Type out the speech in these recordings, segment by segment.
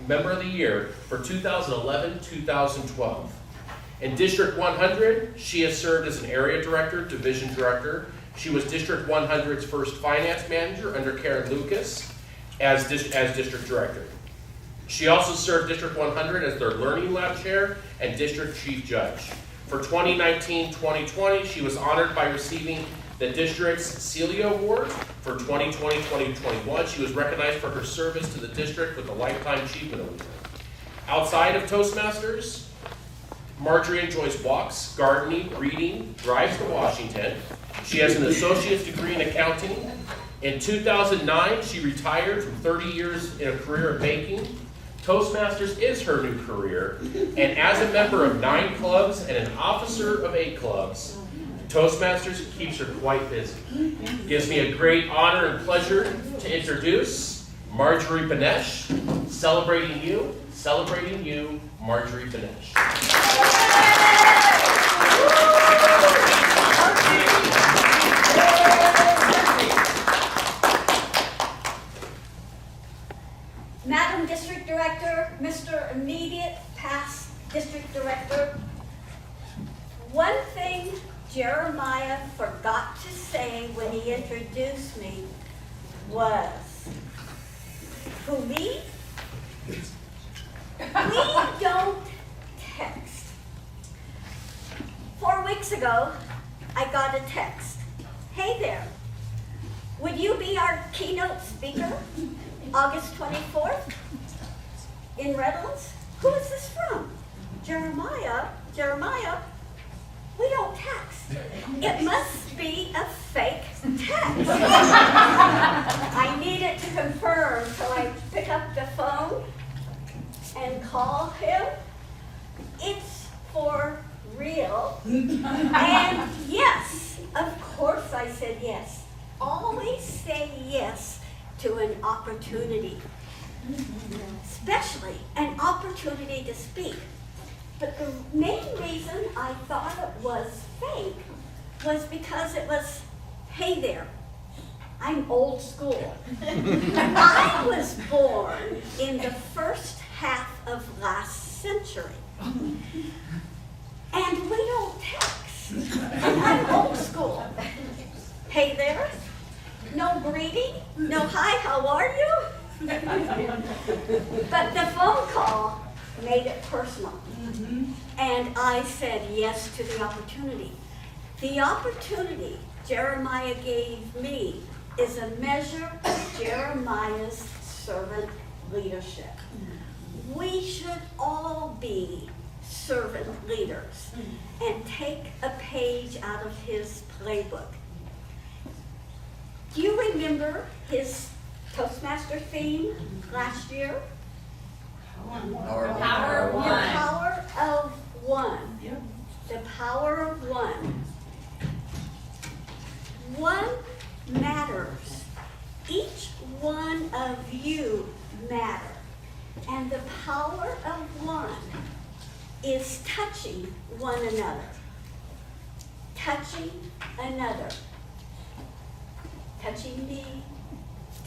Member of the Year for 2011-2012. In District 100, she has served as an area director, division director. She was District 100's first finance manager under Karen Lucas as district director. She also served District 100 as their Learning Lab chair and district chief judge. For 2019-2020, she was honored by receiving the district's Celia Award. For 2020-2021, she was recognized for her service to the district with the Lifetime Achievement Award. Outside of Toastmasters, Marjorie enjoys walks, gardening, reading, drives to Washington. She has an associate's degree in accounting. In 2009, she retired from 30 years in a career in baking. Toastmasters is her new career, and as a member of 9 clubs and an officer of 8 clubs, Toastmasters keeps her quite busy. Gives me a great honor and pleasure to introduce Marjorie Benesh, celebrating you, Marjorie Benesh. Madam District Director, Mr. Immediate Past District Director, one thing Jeremiah forgot to say when he introduced me was, who me? We don't text. 4 weeks ago, I got a text. Hey there, would you be our keynote speaker August 24th in Redlands? Who is this from? Jeremiah, we don't text. It must be a fake text. I needed to confirm, so I pick up the phone and call him. It's for real. And yes, of course I said yes. Always say yes to an opportunity, especially an opportunity to speak. But the main reason I thought it was fake was because it was, hey there, I'm old school. I was born in the first half of last century. And we don't text. I'm old school. Hey there, no greeting, no hi, how are you? But the phone call made it personal. And I said yes to the opportunity. The opportunity Jeremiah gave me is a measure of Jeremiah's servant leadership. We should all be servant leaders and take a page out of his playbook. Do you remember his Toastmaster theme last year? Power of The power of one. Yep. The power of one. One matters. Each one of you matter. And the power of one is touching one another. Touching another. Touching me.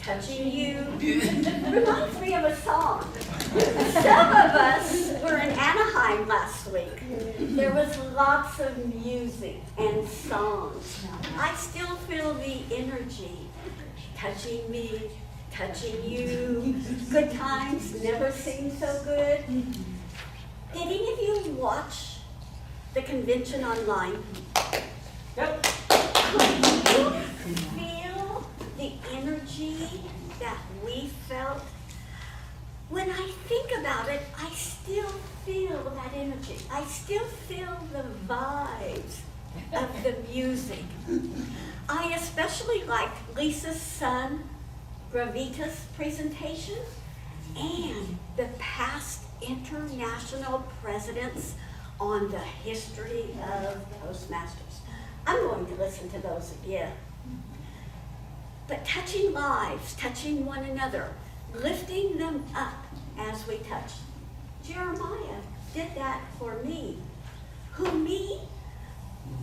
Touching you. Reminds me of a song. Some of us were in Anaheim last week. There was lots of music and songs. I still feel the energy. Touching me, touching you. Good times never seem so good. Did any of you watch the convention online? Yep. Could you feel the energy that we felt? When I think about it, I still feel that energy. I still feel the vibes of the music. I especially liked Lisa's son, Gravita's presentation, and the past international presidents on the history of Toastmasters. I'm going to listen to those again. But touching lives, touching one another, lifting them up as we touch. Jeremiah did that for me. Who, me?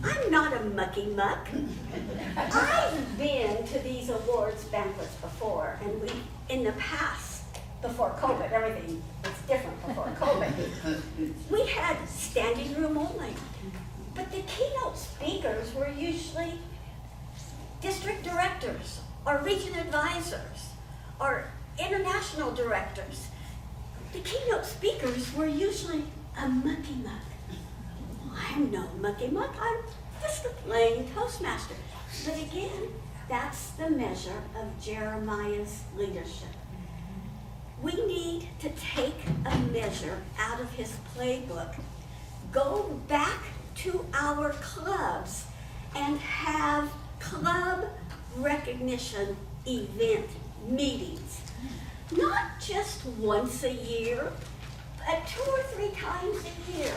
I'm not a mucky muck. I've been to these awards banquets before, and we, in the past, before COVID. Everything was different before COVID. We had standing room only. But the keynote speakers were usually district directors or region advisors or international directors. The keynote speakers were usually a mucky muck. I'm no mucky muck, I'm just a plain Toastmaster. But again, that's the measure of Jeremiah's leadership. We need to take a measure out of his playbook, go back to our clubs and have club recognition event meetings. Not just once a year, but 2 or 3 times a year.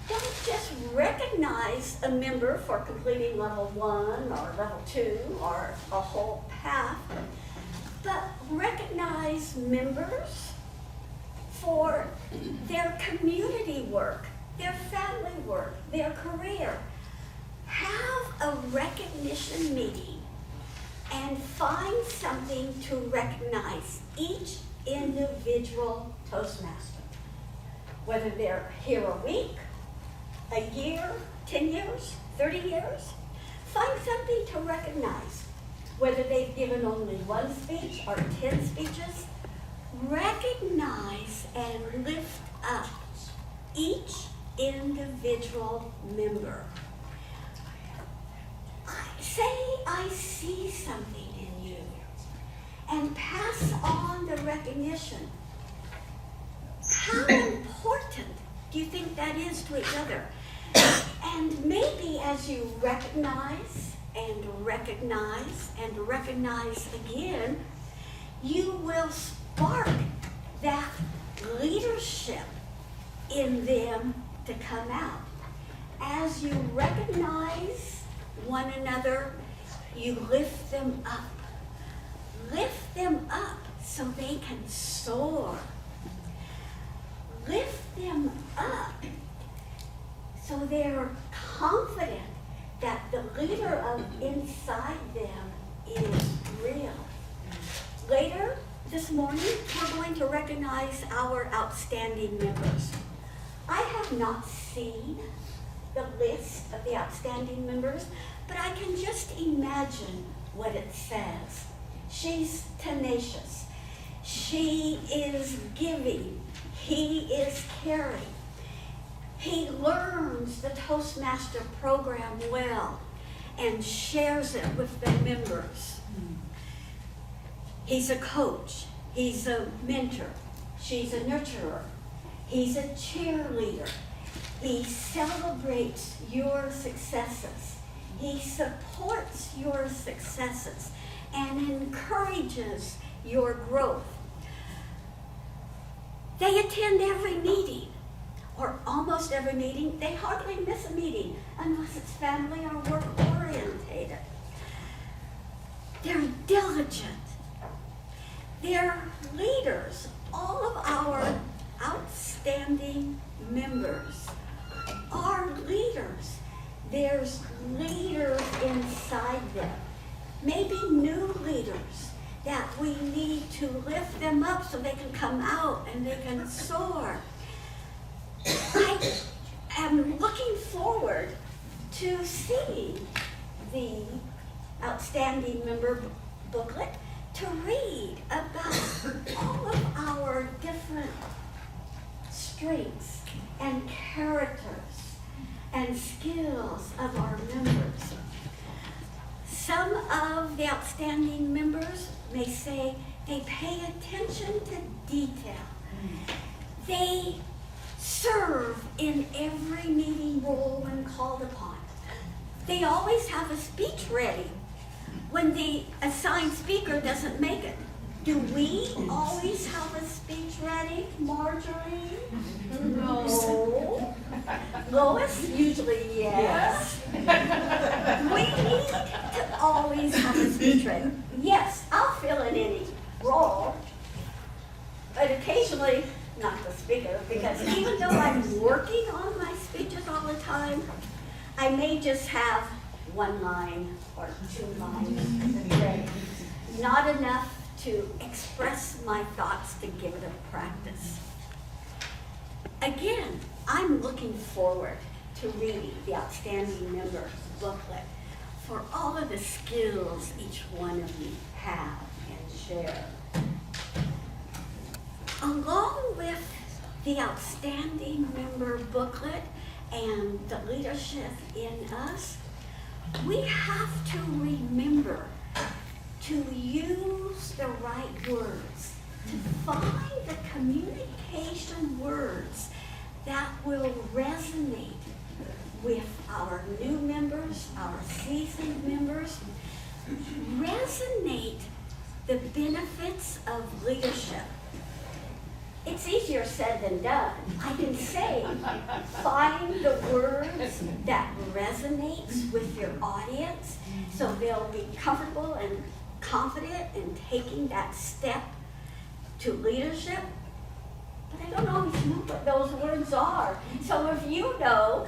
Don't just recognize a member for completing level 1 or level 2 or a whole path, but recognize members for their community work, their family work, their career. Have a recognition meeting and find something to recognize each individual Toastmaster. Whether they're here a week, a year, 10 years, 30 years, find something to recognize. Whether they've given only 1 speech or 10 speeches, recognize and lift up each individual member. Say I see something in you and pass on the recognition. How important do you think that is to each other? And maybe as you recognize and recognize and recognize again, you will spark that leadership in them to come out. As you recognize one another, you lift them up. Lift them up so they can soar. Lift them up so they're confident that the leader of inside them is real. Later this morning, we're going to recognize our outstanding members. I have not seen the list of the outstanding members, but I can just imagine what it says. She's tenacious. She is giving. He is caring. He learns the Toastmaster program well and shares it with the members. He's a coach. He's a mentor. She's a nurturer. He's a cheerleader. He celebrates your successes. He supports your successes and encourages your growth. They attend every meeting, or almost every meeting. They hardly miss a meeting unless it's family or work orientated. They're diligent. They're leaders. All of our outstanding members are leaders. There's leaders inside them. Maybe new leaders that we need to lift them up so they can come out and they can soar. I am looking forward to seeing the outstanding member booklet to read about all of our different strengths and characters and skills of our members. Some of the outstanding members may say they pay attention to detail. They serve in every meeting role when called upon. They always have a speech ready when the assigned speaker doesn't make it. Do we always have a speech ready, Marjorie? No. Lois? Usually yes. We need to always have a speech ready. Yes, I'll fill in any role, but occasionally not the speaker, because even though I'm working on my speeches all the time, I may just have 1 line or 2 lines ready. Not enough to express my thoughts to give it a practice. Again, I'm looking forward to reading the Outstanding Member booklet for all of the skills each one of you have and share. Along with the Outstanding Member booklet and the leadership in us, we have to remember to use the right words, to find the communication words that will resonate with our new members, our seasoned members, resonate the benefits of leadership. It's easier said than done. I can say, find the words that resonates with your audience so they'll be comfortable and confident in taking that step to leadership. But I don't always know what those words are. So if you know,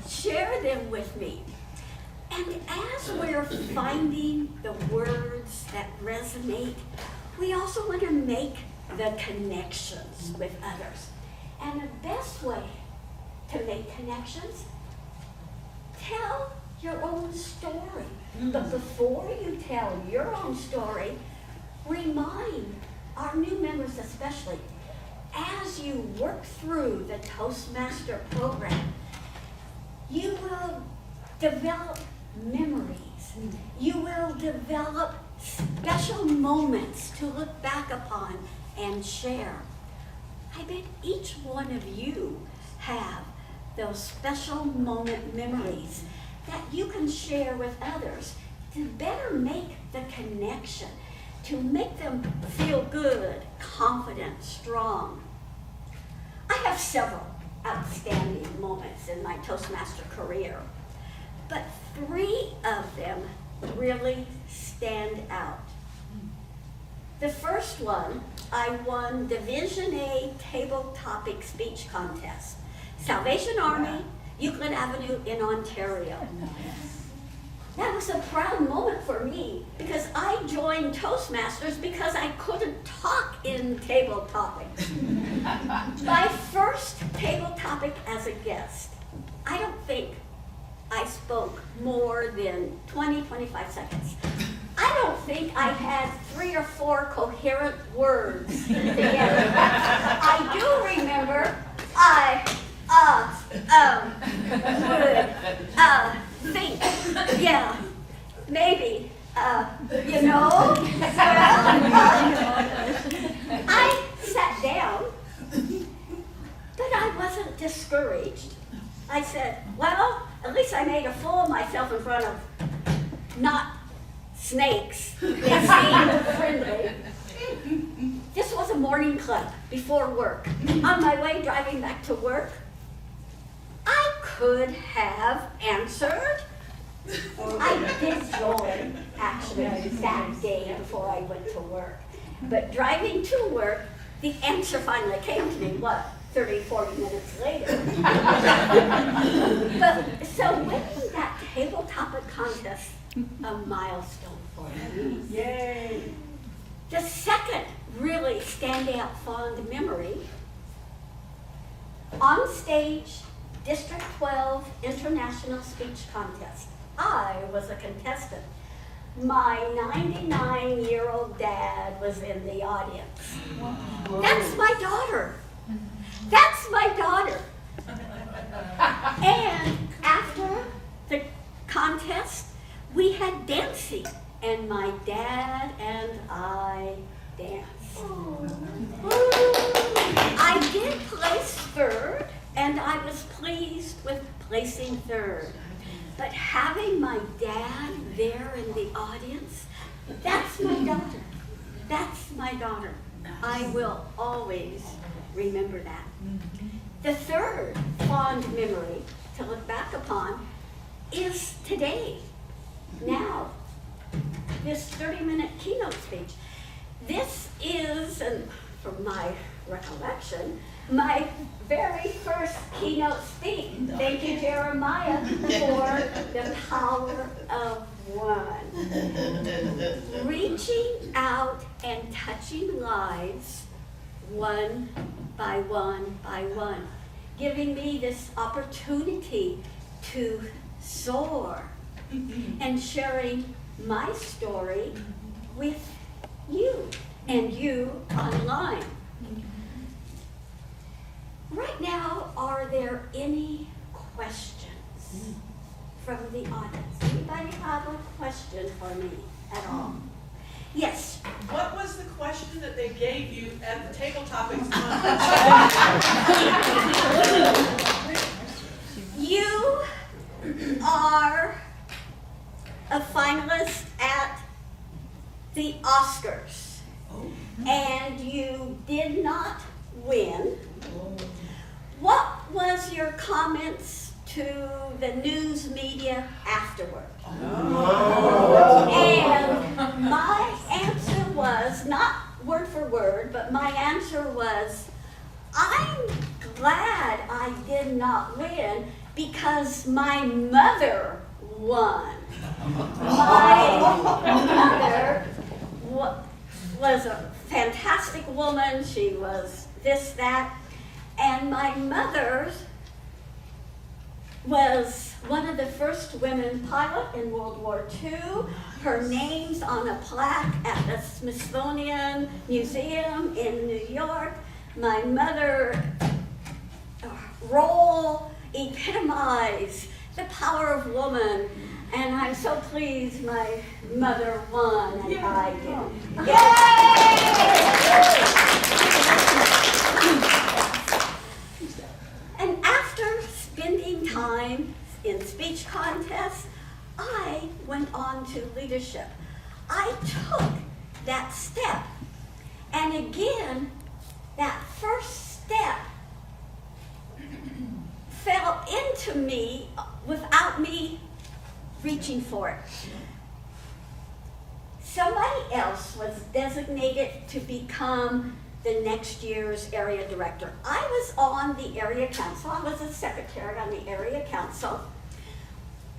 share them with me. And as we're finding the words that resonate, we also want to make the connections with others. And the best way to make connections, tell your own story. But before you tell your own story, remind our new members especially, as you work through the Toastmaster program, you will develop memories. You will develop special moments to look back upon and share. I bet each one of you have those special moment memories that you can share with others to better make the connection, to make them feel good, confident, strong. I have several outstanding moments in my Toastmaster career, but 3 of them really stand out. The first one, I won Division A Table Topic Speech Contest, Salvation Army, Euclid Avenue in Ontario. That was a proud moment for me because I joined Toastmasters because I couldn't talk in table topics. My first table topic as a guest, I don't think I spoke more than 20-25 seconds. I don't think I had 3 or 4 coherent words together. I do remember would, think, yeah, maybe, I sat down, but I wasn't discouraged. I said, well, at least I made a fool of myself in front of not snakes. They seemed friendly. This was a morning club before work. On my way driving back to work, I could have answered. I did join, actually, that day before I went to work. But driving to work, the answer finally came to me, 30, 40 minutes later. So winning that table topic contest, a milestone for me. Yay! The second really standout fond memory, on stage, District 12 International Speech Contest. I was a contestant. My 99-year-old dad was in the audience. Whoa. That's my daughter. That's my daughter. And after the contest, we had dancing, and my dad and I danced. I did place third, and I was pleased with placing third. But having my dad there in the audience, that's my daughter. That's my daughter. I will always remember that. The third fond memory to look back upon is today, now, this 30-minute keynote speech. This is, and from my recollection, my very first keynote speech. Thank you, Jeremiah, for the power of one. Reaching out out and touching lives one by one by one, giving me this opportunity to soar and sharing my story with you and you online. Right now, are there any questions from the audience? Anybody have a question for me at all? Yes. What was the question that they gave you at the table topics conference? You are a finalist at the Oscars, and you did not win. What was your comments to the news media afterward? And my answer was, not word for word, but my answer was, I'm glad I did not win because my mother won. My mother was a fantastic woman. She was this, that. And my mother was one of the first women pilot in World War II. Her name's on a plaque at the Smithsonian Museum in New York. My mother's role epitomized the power of woman. And I'm so pleased my mother won and I didn't. Yay! And after spending time in speech contests, I went on to leadership. I took that step. And again, that first step fell into me without me reaching for it. Somebody else was designated to become the next year's area director. I was on the area council. I was a secretary on the area council.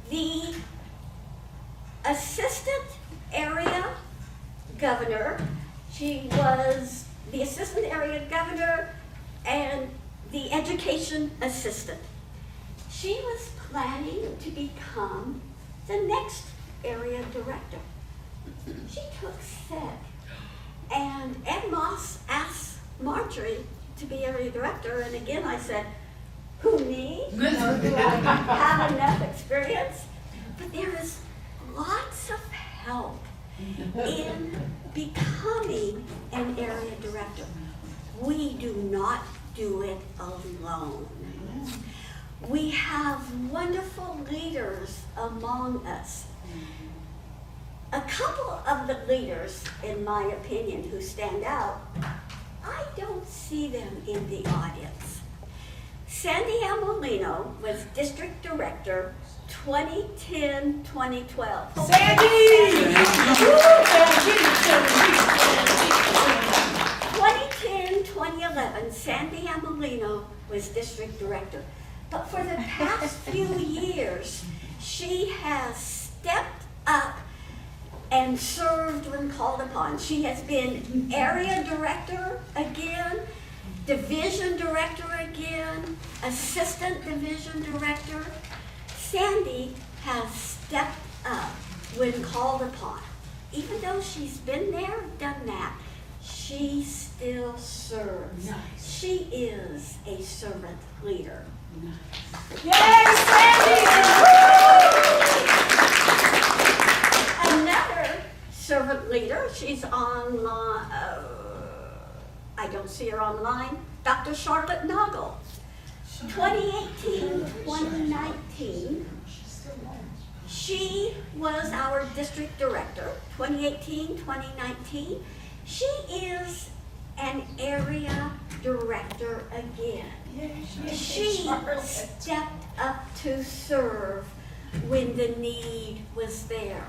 The assistant area governor, she was the assistant area governor and the education assistant. She was planning to become the next area director. She took sick. And Ed Moss asked Marjorie to be area director, and again I said, who, me? Or do I have enough experience? But there is lots of help in becoming an area director. We do not do it alone. We have wonderful leaders among us. A couple of the leaders, in my opinion, who stand out, I don't see them in the audience. Sandy Amolino was district director 2010-2012. Sandy! 2010-2011, Sandy Amolino was district director. But for the past few years, she has stepped up and served when called upon. She has been area director again, division director again, assistant division director. Sandy has stepped up when called upon. Even though she's been there, done that, she still serves. Nice. She is a servant leader. Yay, Sandy! Another servant leader, she's online, I don't see her online, Dr. Charlotte Noggle. 2018-2019, she was our district director. 2018-2019, she is an area director again. She stepped up to serve when the need was there.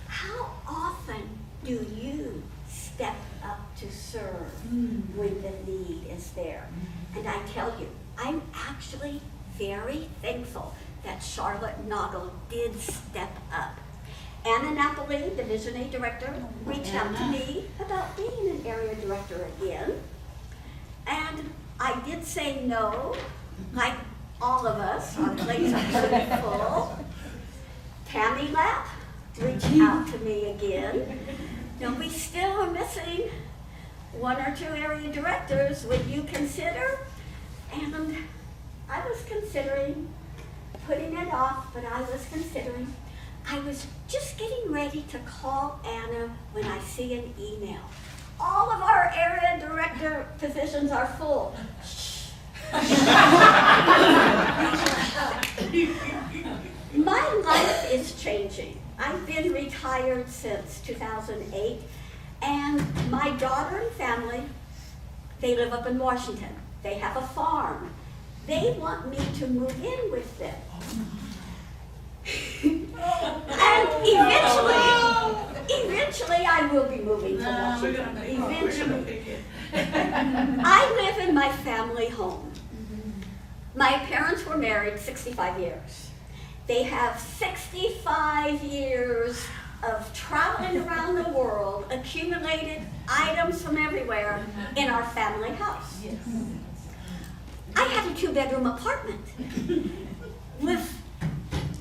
How often do you step up to serve when the need is there? And I tell you, I'm actually very thankful that Charlotte Noggle did step up. Anna Napoli, Division A Director, reached out to me about being an area director again. And I did say no, like all of us, our plates are pretty full. Tammy Lapp reached out to me again. Now, we still are missing 1 or 2 area directors. Would you consider? And I was considering putting it off, but I was just getting ready to call Anna when I see an email. All of our area director positions are full. My life is changing. I've been retired since 2008, and my daughter and family, they live up in Washington. They have a farm. They want me to move in with them. And eventually I will be moving to Washington. Eventually. I live in my family home. My parents were married 65 years. They have 65 years of traveling around the world, accumulated items from everywhere in our family house. Yes. I had a 2-bedroom apartment with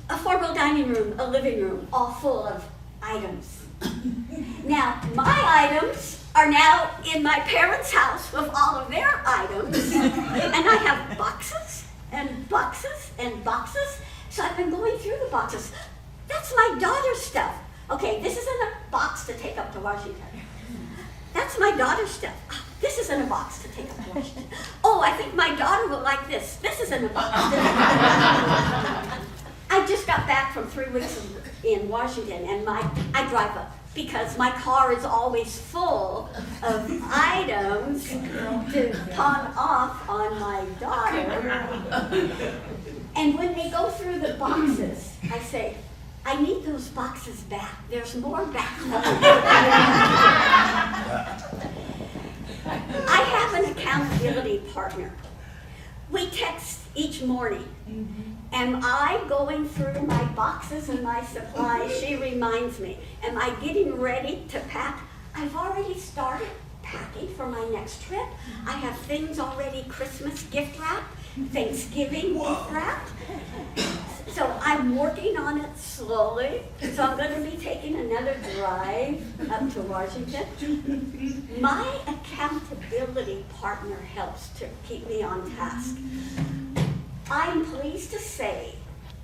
a 4-row dining room, a living room, all full of items. Now, my items are now in my parents' house with all of their items, and I have boxes and boxes and boxes, so I've been going through the boxes. That's my daughter's stuff. Okay, this isn't a box to take up to Washington. That's my daughter's stuff. Oh, this isn't a box to take up to Washington. Oh, I think my daughter will like this. This isn't a box. I just got back from 3 weeks in Washington, and I drive up because my car is always full of items to pawn off on my daughter. And when they go through the boxes, I say, I need those boxes back. There's more back home. I have an accountability partner. We text each morning. Am I going through my boxes and my supplies? She reminds me. Am I getting ready to pack? I've already started packing for my next trip. I have things already Christmas gift wrapped, Thanksgiving gift wrapped. So I'm working on it slowly. So I'm going to be taking another drive up to Washington. My accountability partner helps to keep me on task. I'm pleased to say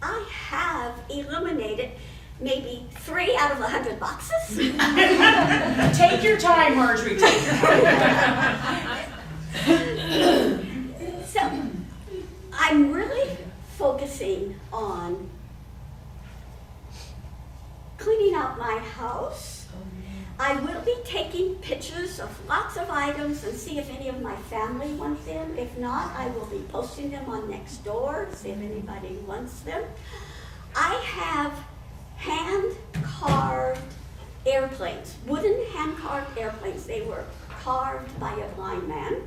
I have eliminated maybe 3 out of 100 boxes. Take your time, Marjorie, take your time. So I'm really focusing on cleaning out my house. I will be taking pictures of lots of items and see if any of my family wants them. If not, I will be posting them on Nextdoor to see if anybody wants them. I have hand-carved airplanes, wooden hand-carved airplanes. They were carved by a blind man.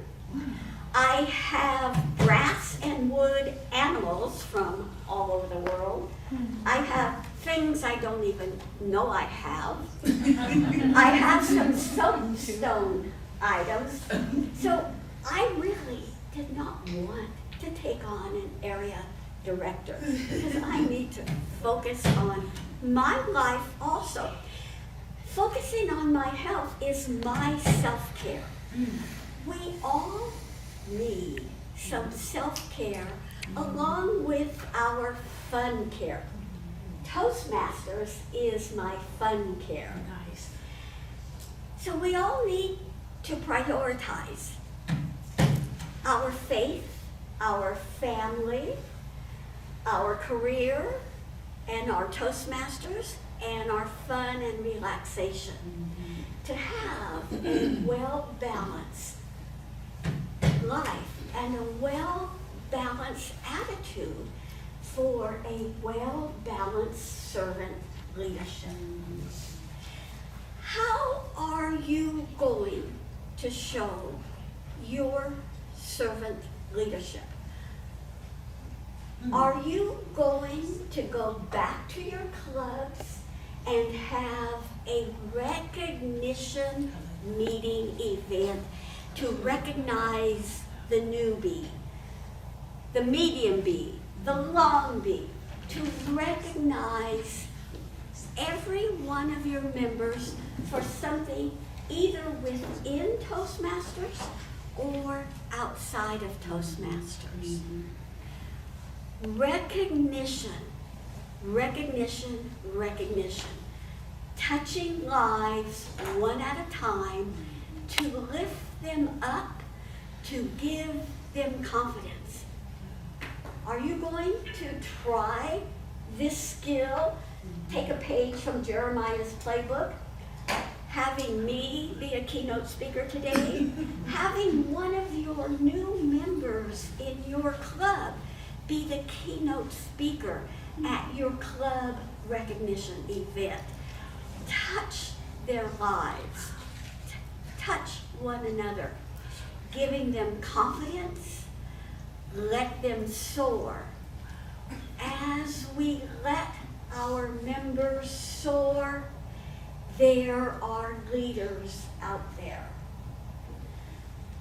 I have brass and wood animals from all over the world. I have things I don't even know I have. I have some soapstone items. So I really did not want to take on an area director because I need to focus on my life also. Focusing on my health is my self-care. We all need some self-care along with our fun care. Toastmasters is my fun care. Nice. So we all need to prioritize our faith, our family, our career, and our Toastmasters, and our fun and relaxation to have a well-balanced life and a well-balanced attitude for a well-balanced servant leadership. How are you going to show your servant leadership? Are you going to go back to your clubs and have a recognition meeting event to recognize the newbie, the medium bee, the long bee, to recognize every one of your members for something either within Toastmasters or outside of Toastmasters. Recognition, recognition, recognition. Touching lives one at a time to lift them up, to give them confidence. Are you going to try this skill? Take a page from Jeremiah's playbook. Having me be a keynote speaker today, having one of your new members in your club be the keynote speaker at your club recognition event. Touch their lives, touch one another, giving them confidence, let them soar. As we let our members soar, there are leaders out there.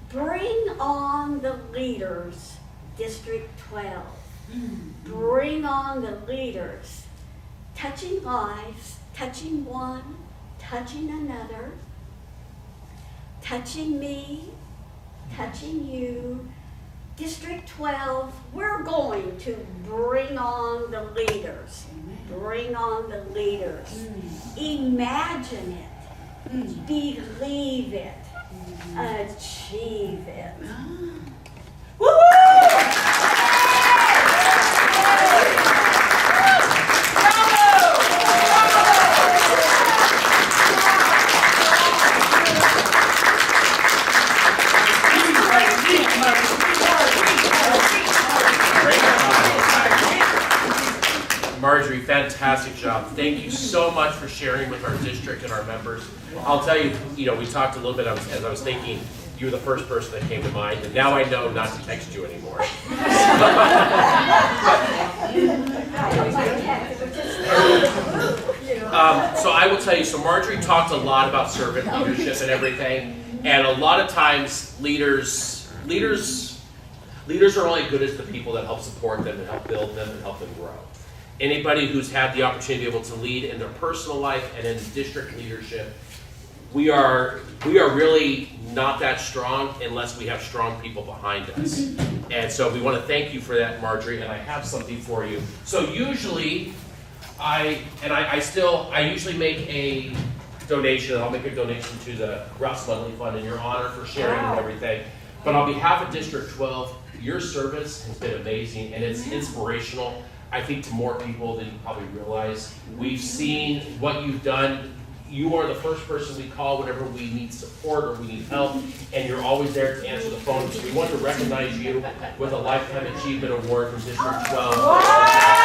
Bring on the leaders, District 12. Bring on the leaders, touching lives, touching one, touching another, touching me, touching you. District 12, we're going to bring on the leaders. Bring on the leaders. Imagine it. Believe it. Achieve it. Marjorie, fantastic job. Thank you so much for sharing with our district and our members. I'll tell you, we talked a little bit as I was thinking, you were the first person that came to mind, and now I know not to text you anymore. So I will tell you, so Marjorie talked a lot about servant leadership and everything, and a lot of times leaders are only good as the people that help support them and help build them and help them grow. Anybody who's had the opportunity to be able to lead in their personal life and in district leadership, we are really not that strong unless we have strong people behind us. And so we want to thank you for that, Marjorie, and I have something for you. So usually, I usually make a donation. I'll make a donation to the Russ Ludley Fund in your honor for sharing and everything. But on behalf of District 12, your service has been amazing and it's inspirational, I think, to more people than you probably realize. We've seen what you've done. You are the first person we call whenever we need support or we need help, and you're always there to answer the phone. So we want to recognize you with a Lifetime Achievement Award from District 12.